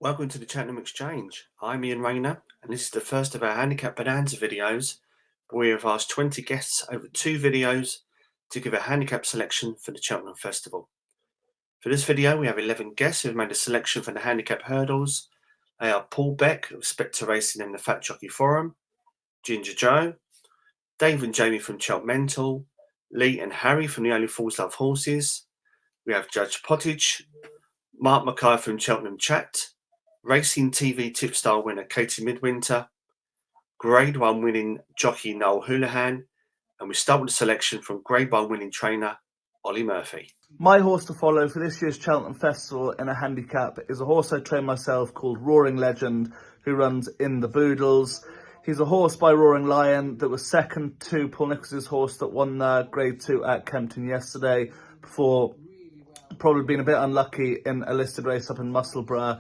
Welcome to the Cheltenham Exchange. I'm Ian Rayner, and this is the first of our Handicap Bonanza videos, where we have asked 20 guests over 2 videos to give a handicap selection for the Cheltenham Festival. For this video, we have 11 guests who have made a selection for the Handicap Hurdles. They are Paul Beck of Spectre Racing and the Fat Jockey Forum, Ginger Joe, Dave and Jamie from Cheltmental, Lee and Harry from the Only Fools Love Horses. We have Judge Pottage, Mark Mackay from Cheltenham Chat, Racing TV Tip Star winner Katie Midwinter, Grade 1 winning jockey Niall Houlihan, and we start with a selection from Grade 1 winning trainer Olly Murphy. My horse to follow for this year's Cheltenham Festival in a handicap is a horse I trained myself called Roaring Legend, who runs in the Boodles. He's a horse by Roaring Lion that was second to Paul Nichols's horse that won Grade 2 at Kempton yesterday, before probably being a bit unlucky in a listed race up in Musselburgh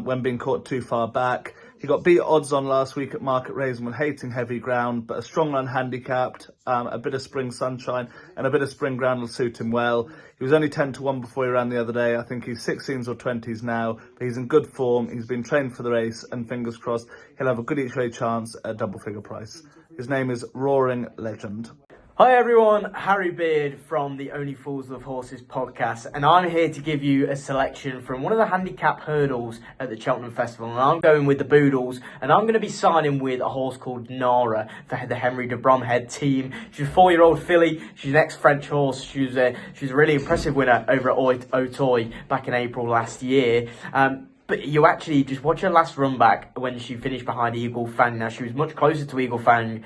when being caught too far back. He got beat odds on last week at Market Rasen when hating heavy ground, but a strong run handicapped, a bit of spring sunshine and a bit of spring ground will suit him well. He was only 10-1 before he ran the other day. I think he's 16s or 20s now, but he's in good form. He's been trained for the race, and fingers crossed he'll have a good each way chance at a double figure price. His name is Roaring Legend. Hi everyone, Harry Beard from the Only Fools Love Horses podcast, and I'm here to give you a selection from one of the handicap hurdles at the Cheltenham Festival, and I'm going with the Boodles, and I'm going to be signing with a horse called Nara for the Henry de Bromhead team. She's a 4-year-old filly. She's an ex-French horse. She was a really impressive winner over at Auteuil back in April last year. But you actually just watch her last run back when she finished behind Eagle Fang. Now, she was much closer to Eagle Fang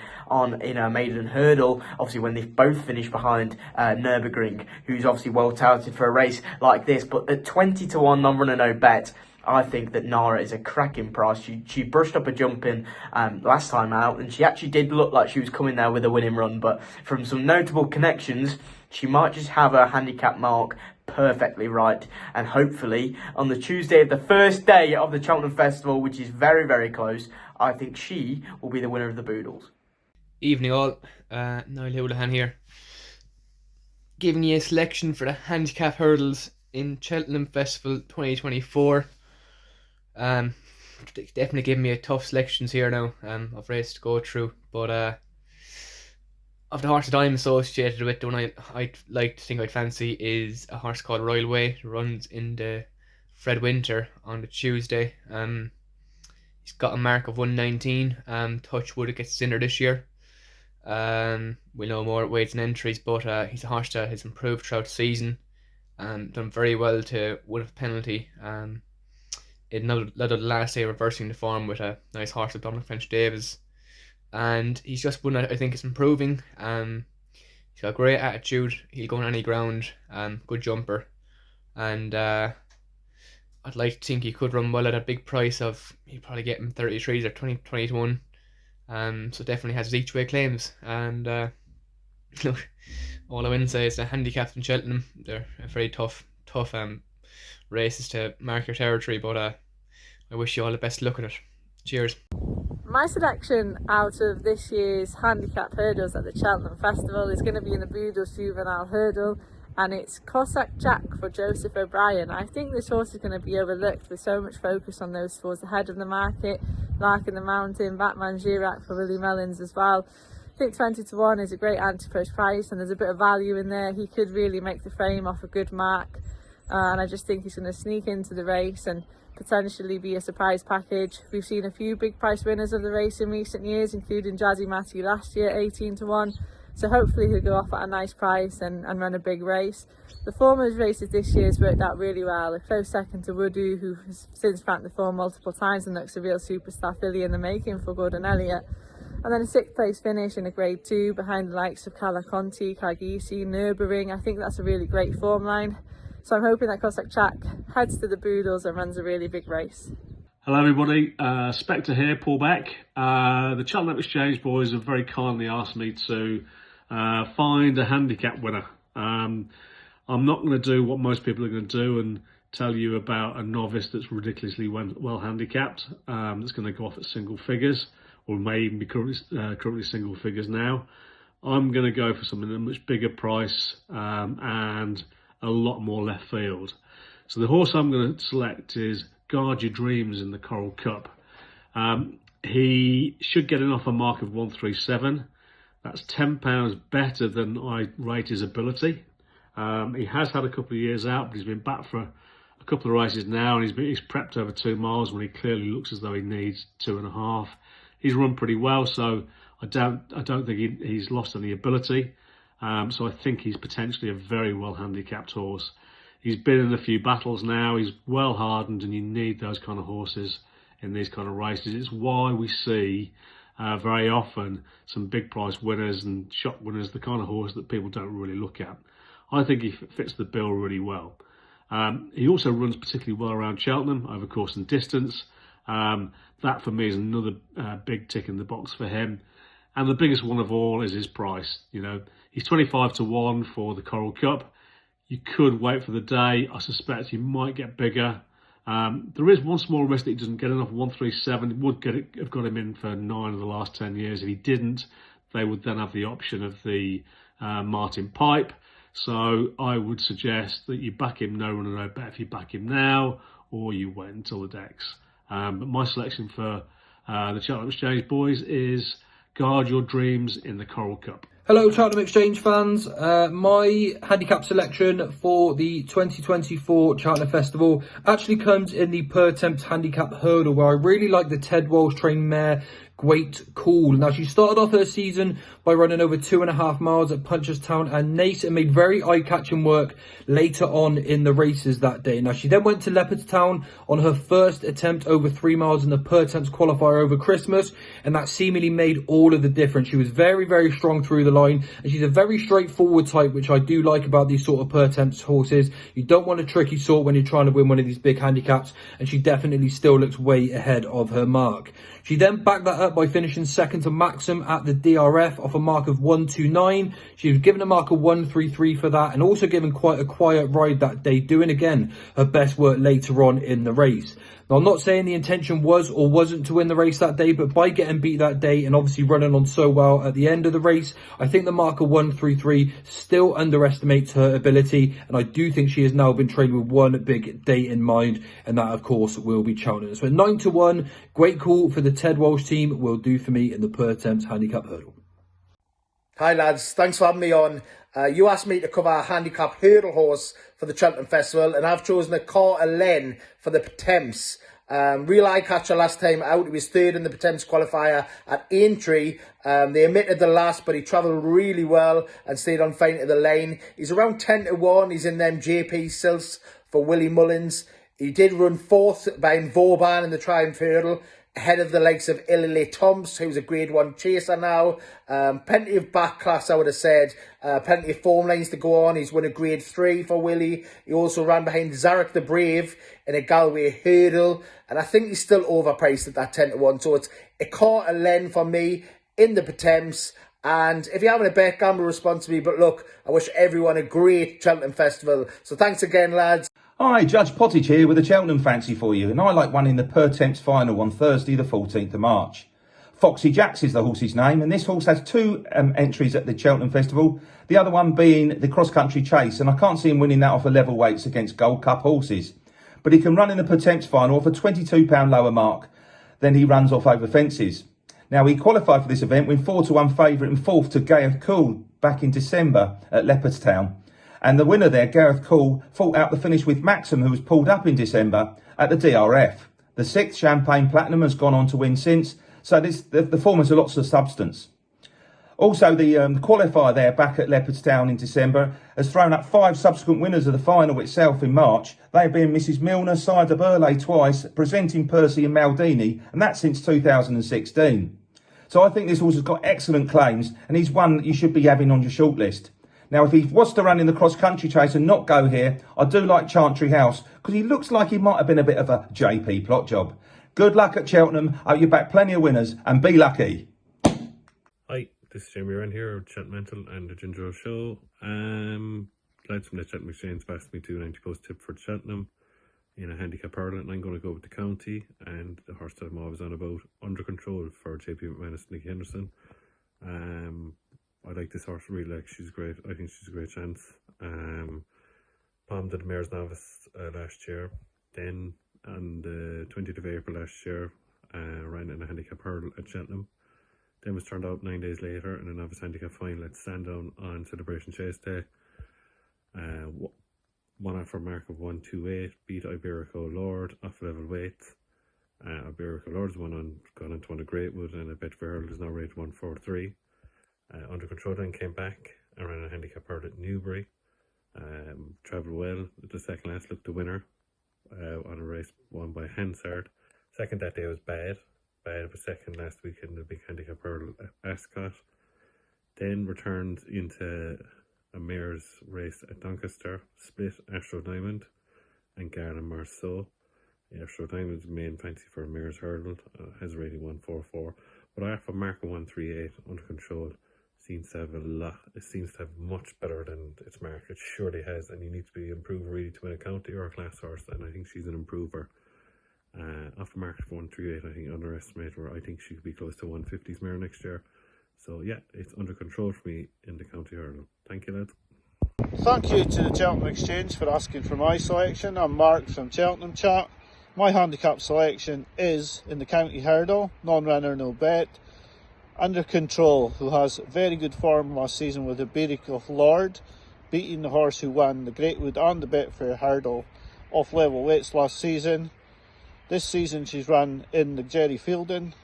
in her maiden hurdle, obviously when they both finished behind Nürburgring, who's obviously well touted for a race like this. But at 20-1 non-runner no bet, I think that Nara is a cracking price. She brushed up a jump in last time out, and she actually did look like she was coming there with a winning run. But from some notable connections, she might just have her handicap mark perfectly right, and hopefully on the Tuesday of the first day of the Cheltenham Festival, which is very, very close, I think she will be the winner of the Boodles. Evening all, Niall Houlihan here, giving you a selection for the Handicap Hurdles in Cheltenham Festival 2024. Definitely giving me a tough selections here now of races to go through, but of the horse that I'm associated with, the one I'd like to think I'd fancy is a horse called Royal Way, who runs in the Fred Winter on the Tuesday. He's got a mark of 119. Touch wood, it gets thinner this year. We'll know more at weights and entries, but he's a horse that has improved throughout the season. Done very well to win a penalty. It led the last day reversing the form with a nice horse of Dominic French Davis. And he's just one that I think is improving. He's got a great attitude. He'll go on any ground. Good jumper, and I'd like to think he could run well at a big price of, he'd probably get him 33s or 20-1. So definitely has his each way claims. And look, all I wouldn't say is the handicaps in Cheltenham, they're a very tough races to mark your territory. But I wish you all the best luck at it. Cheers. My selection out of this year's handicap hurdles at the Cheltenham Festival is going to be in the Boodles Juvenile Hurdle, and it's Cak Jack for Joseph O'Brien. I think this horse is going to be overlooked with so much focus on those towards the head of the market, Lark in the Mountain, Batman Girac for Willie Mellins as well. I think 20-1 is a great Ante-Post price, and there's a bit of value in there. He could really make the frame off a good mark, and I just think he's going to sneak into the race and potentially be a surprise package. We've seen a few big price winners of the race in recent years, including Jazzy Matty last year, 18-1. So hopefully he'll go off at a nice price and run a big race. The form of his races this year has worked out really well. A close second to Woodoo, who has since franked the form multiple times and looks a real superstar filly in the making for Gordon Elliott. And then a 6th place finish in a Grade 2 behind the likes of Calaconti, Cargisi, Nürburgring. I think that's a really great form line. So I'm hoping that Cak Jack heads to the Boodles and runs a really big race. Hello everybody, Spectre here, Paul Beck. The Cheltenham Exchange boys have very kindly asked me to find a handicap winner. I'm not going to do what most people are going to do and tell you about a novice that's ridiculously well handicapped, that's going to go off at single figures, or may even be currently single figures now. I'm going to go for something at a much bigger price and a lot more left field. So the horse I'm going to select is Guard Your Dreams in the Coral Cup. He should get an offer mark of 137. That's £10 better than I rate his ability. He has had a couple of years out, but he's been back for a couple of races now, and he's prepped over 2 miles when he clearly looks as though he needs 2.5. He's run pretty well, so I don't think he's lost any ability. So I think he's potentially a very well handicapped horse. He's been in a few battles now. He's well hardened, and you need those kind of horses in these kind of races. It's why we see very often some big price winners and shot winners, the kind of horse that people don't really look at. I think he fits the bill really well. He also runs particularly well around Cheltenham over course and distance. That for me is another big tick in the box for him. And the biggest one of all is his price. You know, he's 25 to 1 for the Coral Cup. You could wait for the day. I suspect he might get bigger. There is one small risk that he doesn't get enough. 137 would have got him in for 9 of the last 10 years. If he didn't, they would then have the option of the Martin Pipe. So I would suggest that you back him no run and no bet if you back him now, or you wait until the decks. But my selection for the Cheltenham Exchange boys is Guard Your Dreams in the Coral Cup. Hello Cheltenham Exchange fans, my handicap selection for the 2024 Cheltenham Festival actually comes in the Pertemps Handicap Hurdle, where I really like the Ted Walsh trained mare Great Cool. Now, she started off her season by running over 2.5 miles at Punchestown and Nace, and made very eye-catching work later on in the races that day. Now, she then went to Leopardstown on her first attempt over 3 miles in the Pertemps qualifier over Christmas, and that seemingly made all of the difference. She was very, very strong through the line, and she's a very straightforward type, which I do like about these sort of Pertemps horses. You don't want a tricky sort when you're trying to win one of these big handicaps, and she definitely still looks way ahead of her mark. She then backed that up by finishing second to Maxim at the DRF off a mark of 129. She was given a mark of 133 for that, and also given quite a quiet ride that day, doing again her best work later on in the race. Now, I'm not saying the intention was or wasn't to win the race that day, but by getting beat that day and obviously running on so well at the end of the race, I think the marker 133 still underestimates her ability, and I do think she has now been trained with one big date in mind, and that of course will be Cheltenham. So 9 to 1, Great Call for the Ted Walsh team will do for me in the Pertemps Handicap Hurdle. Hi lads, thanks for having me on. You asked me to cover a handicap hurdle horse for the Cheltenham Festival, and I've chosen a Coto Len for the Pertemps. Real eye catcher last time out. He was third in the Pertemps qualifier at Aintree. They omitted the last, but he travelled really well and stayed on fine to the lane. He's around 10 to 1. He's in them JP silts for Willie Mullins. He did run fourth behind Vauban in the Triumph Hurdle, ahead of the likes of Illy Toms, who's a grade 1 chaser now. Plenty of back class, I would have said. Plenty of form lines to go on. He's won a grade 3 for Willie. He also ran behind Zarek the Brave in a Galway Hurdle. And I think he's still overpriced at that 10 to 1. So it's a Coto Len for me in the Pertemps. And if you're having a bet, gamble responsibly. But look, I wish everyone a great Cheltenham Festival. So thanks again, lads. Hi, Judge Pottage here with a Cheltenham fancy for you, and I like one in the Pertemps final on Thursday the 14th of March. Foxy Jack is the horse's name, and this horse has 2 entries at the Cheltenham Festival, the other one being the cross-country chase, and I can't see him winning that off a level weights against Gold Cup horses. But he can run in the Pertemps final off a £22 lower mark than he runs off over fences. Now, he qualified for this event with 4 to 1 favourite and 4th to Gareth Cool back in December at Leopardstown. And the winner there, Gareth Cool, fought out the finish with Maxim, who was pulled up in December at the DRF. The 6th Champagne Platinum has gone on to win since, so the form has lots of substance. Also, the qualifier there back at Leopardstown in December has thrown up 5 subsequent winners of the final itself in March. They being Mrs Milner, Cider Burley twice, Presenting Percy and Maldini, and that's since 2016. So I think this horse has got excellent claims, and he's one that you should be having on your shortlist. Now, if he was to run in the cross-country chase and not go here, I do like Chantry House, because he looks like he might have been a bit of a JP plot job. Good luck at Cheltenham. Hope you back plenty of winners, and be lucky. Hi, this is Jamie Ryan here of Cheltmental and the Ginger Show. Lads from the Cheltenham Exchange asked me to do an Ante-Post tip for Cheltenham in a Handicap Hurdle, and I'm going to go with the county and the horse that I'm always on about, Under Control for JP McManus and Nicky Henderson. I like this horse, really like. She's great. I think she's a great chance. Palm did the Mayor's Novice last year. Then on the 20th of April last year, ran in a handicap hurdle at Cheltenham. Then was turned out 9 days later in a novice handicap final at Sandown on Celebration Chase Day. Won off a mark of 128, beat Iberico Lord off level weights. Iberico Lord's gone on to win a Greatwood, and a Betfair Hurdle is now rated 143. Under Control then came back and ran a handicap hurdle at Newbury. Travelled well. The second last looked the winner on a race won by Hansard. Second that day was bad. It was second last week in the big handicap hurdle at Ascot. Then returned into a mare's race at Doncaster, split Astro Diamond and Garland Marceau. Astro Diamond's main fancy for a mare's hurdle, has a rating 144, but after mark of 138 under Control seems to have it seems to have much better than its mark. It surely has, and you need to be improver really to win a county or a class horse, and I think she's an improver. After mark of 138, I think underestimated her. I think she could be close to 150's mare next year. So yeah, it's under Control for me in the county hurdle. Thank you, lads. Thank you to the Cheltenham Exchange for asking for my selection. I'm Mark from Cheltenham Chat. My handicap selection is in the county hurdle, non-runner, no bet. Under Control, who has very good form last season with the Iberico Lord, beating the horse who won the Greatwood and the Betfair Hurdle off level weights last season. This season she's run in the Jerry Fielding.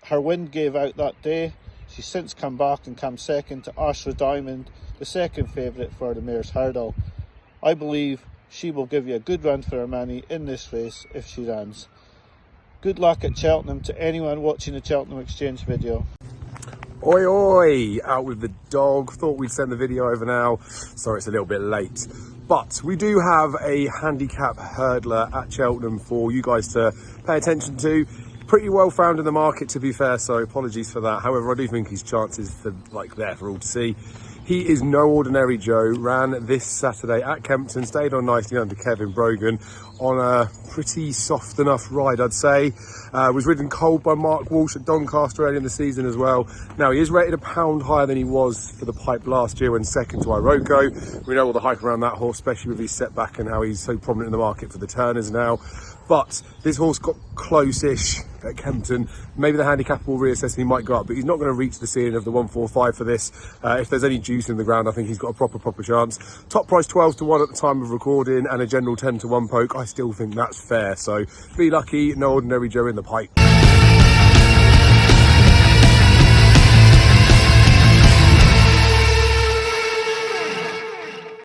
Her wind gave out that day. She's since come back and come second to Astro Diamond, the second favourite for the mare's hurdle. I believe she will give you a good run for her money in this race if she runs. Good luck at Cheltenham to anyone watching the Cheltenham Exchange video. Oi oi, out with the dog. Thought we'd send the video over now. Sorry it's a little bit late. But we do have a handicap hurdler at Cheltenham for you guys to pay attention to. Pretty well found in the market, to be fair, so apologies for that. However, I do think his chances are there for all to see. He is no ordinary Joe. Ran this Saturday at Kempton, stayed on nicely under Kevin Brogan on a pretty soft enough ride, I'd say. Was ridden cold by Mark Walsh at Doncaster early in the season as well. Now, he is rated £1 higher than he was for the Pipe last year when second to Iroko. We know all the hype around that horse, especially with his setback and how he's so prominent in the market for the Turners now. But this horse got close-ish at Kempton. Maybe the handicap will reassess and he might go up, but he's not going to reach the ceiling of the 145 for this. If there's any juice in the ground, I think he's got a proper chance. Top price 12 to 1 at the time of recording and a general 10 to 1 poke. I still think that's fair. So be lucky, no ordinary Joe in the Pipe.